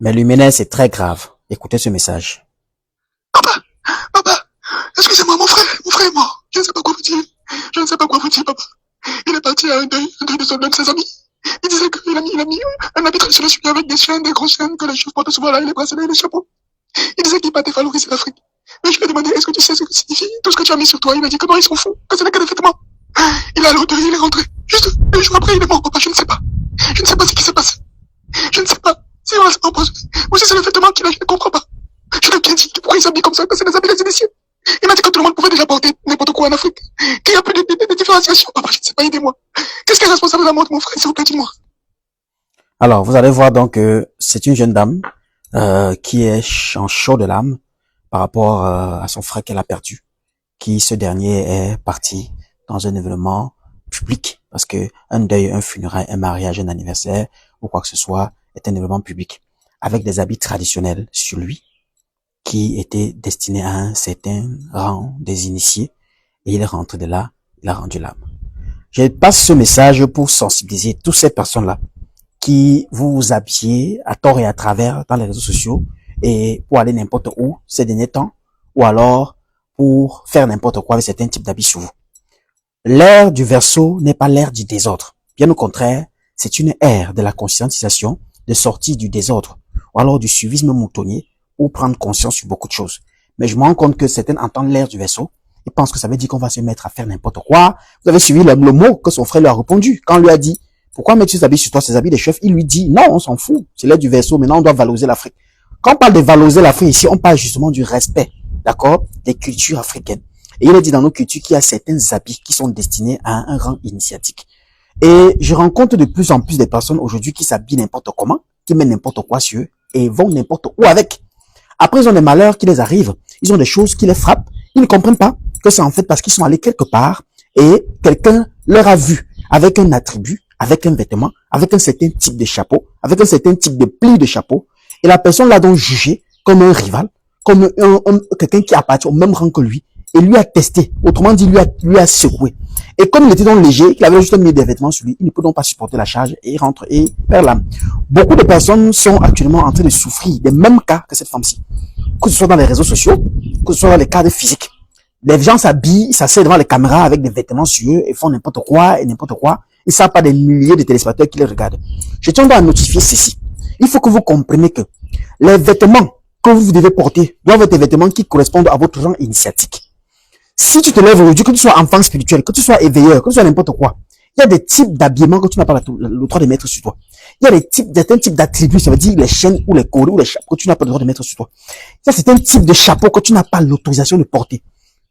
Mais Lumineux, c'est très grave. Écoutez ce message. Papa, papa, excusez-moi, mon frère est mort. Je ne sais pas quoi vous dire. Je ne sais pas quoi vous dire, papa. Il est parti à un deuil de ses amis. Il disait qu'il a mis un habit traditionnel sur lui avec des chaînes, des grosses chaînes que les chefs portent souvent là, et les bracelets et les chapeaux. Il disait qu'il partait valoriser l'Afrique. Mais je lui ai demandé, est-ce que tu sais ce que signifie tout ce que tu as mis sur toi? Il m'a dit que non, ils s'en foutent, que ce n'est que des vêtements. Il est allé au deuil, il est rentré. Juste 2 jours après, il est mort, papa, je ne sais pas. Je ne sais pas ce qui s'est passé. Je ne sais pas. C'est vrai, c'est empoisonné. Ou si c'est le vêtement qu'il a, je ne comprends pas. Je lui ai bien dit, pourquoi ils s'habillent comme ça, que c'est des habits des initiés. Il m'a dit que tout le monde pouvait déjà porter n'importe quoi en Afrique. Qu'il y a plus de différenciation. Papa, je ne sais pas, aidez-moi. Qu'est-ce qui est responsable de la mort de mon frère, s'il vous plaît, dis-moi. Alors, vous allez voir donc que c'est une jeune dame qui est en chaud de l'âme par rapport à son frère qu'elle a perdu, qui ce dernier est parti dans un événement public, parce que un deuil, un funérail, un mariage, un anniversaire ou quoi que ce soit est un événement public, avec des habits traditionnels sur lui, qui étaient destinés à un certain rang des initiés, et il est rentré de là, il a rendu l'âme. Je passe ce message pour sensibiliser toutes ces personnes-là qui vous habillez à tort et à travers dans les réseaux sociaux et pour aller n'importe où ces derniers temps, ou alors pour faire n'importe quoi avec certains types d'habits sur vous. L'ère du Verseau n'est pas l'ère du désordre. Bien au contraire, c'est une ère de la conscientisation, de sortie du désordre, ou alors du suivisme moutonnier, pour prendre conscience sur beaucoup de choses. Mais je me rends compte que certains entendent l'ère du Verseau et pensent que ça veut dire qu'on va se mettre à faire n'importe quoi. Vous avez suivi le mot que son frère lui a répondu quand on lui a dit pourquoi mettre ces habits sur toi, ces habits des chefs? Il lui dit, non, on s'en fout. C'est l'ère du Verseau. Maintenant, on doit valoriser l'Afrique. Quand on parle de valoriser l'Afrique ici, on parle justement du respect, d'accord, des cultures africaines. Et il est dit dans nos cultures qu'il y a certains habits qui sont destinés à un rang initiatique. Et je rencontre de plus en plus des personnes aujourd'hui qui s'habillent n'importe comment, qui mettent n'importe quoi sur eux et vont n'importe où avec. Après, ils ont des malheurs qui les arrivent. Ils ont des choses qui les frappent. Ils ne comprennent pas que c'est en fait parce qu'ils sont allés quelque part et quelqu'un leur a vu avec un attribut, avec un vêtement, avec un certain type de chapeau, avec un certain type de pli de chapeau. Et la personne l'a donc jugé comme un rival, comme quelqu'un qui appartient au même rang que lui. Et lui a testé. Autrement dit, lui a secoué. Et comme il était donc léger, qu'il avait juste mis des vêtements sur lui, il ne peut donc pas supporter la charge et il rentre et perd l'âme. Beaucoup de personnes sont actuellement en train de souffrir des mêmes cas que cette femme-ci. Que ce soit dans les réseaux sociaux, que ce soit dans les cadres physiques. Les gens s'habillent, s'asseyent devant les caméras avec des vêtements sur eux et font n'importe quoi et n'importe quoi. Ils ne savent pas des milliers de téléspectateurs qui les regardent. Je tiens donc à notifier ceci. Il faut que vous compreniez que les vêtements que vous devez porter doivent être des vêtements qui correspondent à votre rang initiatique. Si tu te lèves aujourd'hui, que tu sois enfant spirituel, que tu sois éveilleur, que tu sois n'importe quoi, il y a des types d'habillement que tu n'as pas le droit de mettre sur toi. Il y a certains types d'attributs, ça veut dire les chaînes ou les colliers ou les chapeaux que tu n'as pas le droit de mettre sur toi. Il y a certains types de chapeaux que tu n'as pas l'autorisation de porter.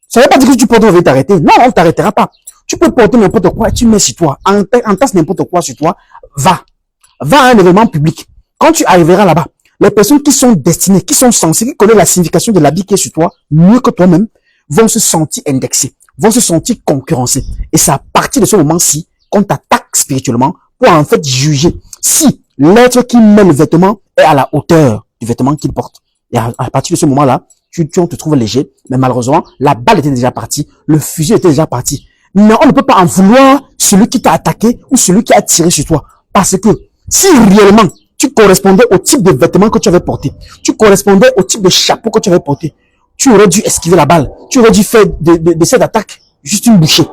Ça ne veut pas dire que si tu portes, on va t'arrêter. Non, on ne t'arrêtera pas. Tu peux porter n'importe quoi et tu mets sur toi. Entasse n'importe quoi sur toi. Va à un événement public. Quand tu arriveras là-bas, les personnes qui sont destinées, qui sont censées, qui connaissent la signification de l'habit qui est sur toi, mieux que toi-même, vont se sentir indexés, vont se sentir concurrencés. Et c'est à partir de ce moment-ci qu'on t'attaque spirituellement pour en fait juger si l'être qui met le vêtement est à la hauteur du vêtement qu'il porte. Et à partir de ce moment-là, tu te trouves léger, mais malheureusement, la balle était déjà partie, le fusil était déjà parti. Mais on ne peut pas en vouloir celui qui t'a attaqué ou celui qui a tiré sur toi. Parce que si réellement tu correspondais au type de vêtements que tu avais porté, tu correspondais au type de chapeau que tu avais porté, tu aurais dû esquiver la balle. Tu aurais dû faire de cette attaque juste une bouchée.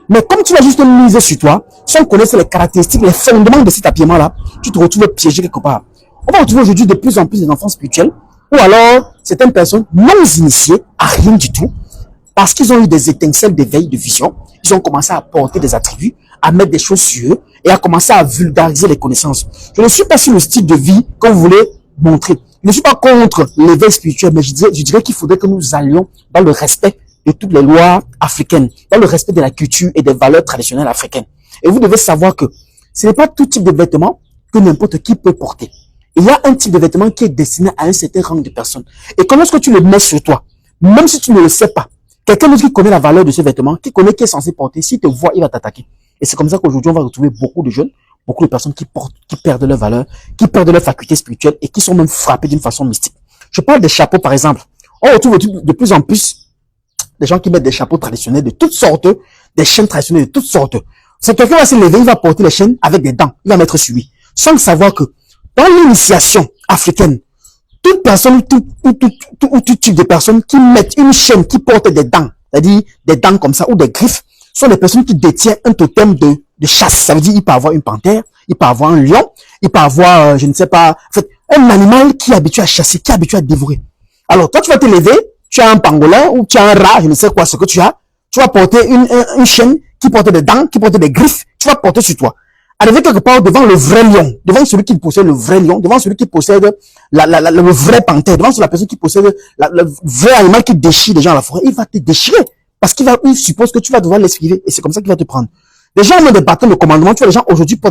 Mais comme tu l'as juste misé sur toi, sans connaître les caractéristiques, les fondements de cet habillement-là, tu te retrouves piégé quelque part. On va retrouver aujourd'hui de plus en plus des enfants spirituels, ou alors certaines personnes non initiées à rien du tout, parce qu'ils ont eu des étincelles d'éveil, de vision, ils ont commencé à porter des attributs, à mettre des choses sur eux, et à commencer à vulgariser les connaissances. Je ne suis pas sur le style de vie que vous voulez montrer. Je ne suis pas contre l'éveil spirituel, mais je dirais qu'il faudrait que nous allions dans le respect de toutes les lois africaines, dans le respect de la culture et des valeurs traditionnelles africaines. Et vous devez savoir que ce n'est pas tout type de vêtements que n'importe qui peut porter. Il y a un type de vêtement qui est destiné à un certain rang de personnes. Et comment est-ce que tu le mets sur toi, même si tu ne le sais pas, quelqu'un d'autre qui connaît la valeur de ce vêtement, qui connaît qui est censé porter, s'il te voit, il va t'attaquer. Et c'est comme ça qu'aujourd'hui, on va retrouver beaucoup de jeunes, beaucoup de personnes qui perdent leur valeur, qui perdent leur faculté spirituelle et qui sont même frappés d'une façon mystique. Je parle des chapeaux, par exemple. On retrouve de plus en plus des gens qui mettent des chapeaux traditionnels de toutes sortes, des chaînes traditionnelles de toutes sortes. C'est quelqu'un va se lever, il va porter les chaînes avec des dents, il va mettre sur lui. Sans savoir que dans l'initiation africaine, toute personne, tout type de personnes qui mettent une chaîne qui porte des dents, c'est-à-dire des dents comme ça ou des griffes, sont des personnes qui détiennent un totem de chasse. Ça veut dire il peut avoir une panthère, il peut avoir un lion, il peut avoir, je ne sais pas, en fait, un animal qui est habitué à chasser, qui est habitué à dévorer. Alors, toi, tu vas te lever, tu as un pangolin ou tu as un rat, je ne sais quoi, ce que tu vas porter une chaîne qui porte des dents, qui porte des griffes, tu vas porter sur toi. Arriver quelque part devant le vrai lion, devant celui qui possède le vrai lion, devant celui qui possède le vrai panthère, devant la personne qui possède le vrai animal qui déchire les gens à la forêt, il va te déchirer. Parce qu'il suppose que tu vas devoir l'esquiver et c'est comme ça qu'il va te prendre. Les gens ont des bâtons de commandement, tu vois, les gens aujourd'hui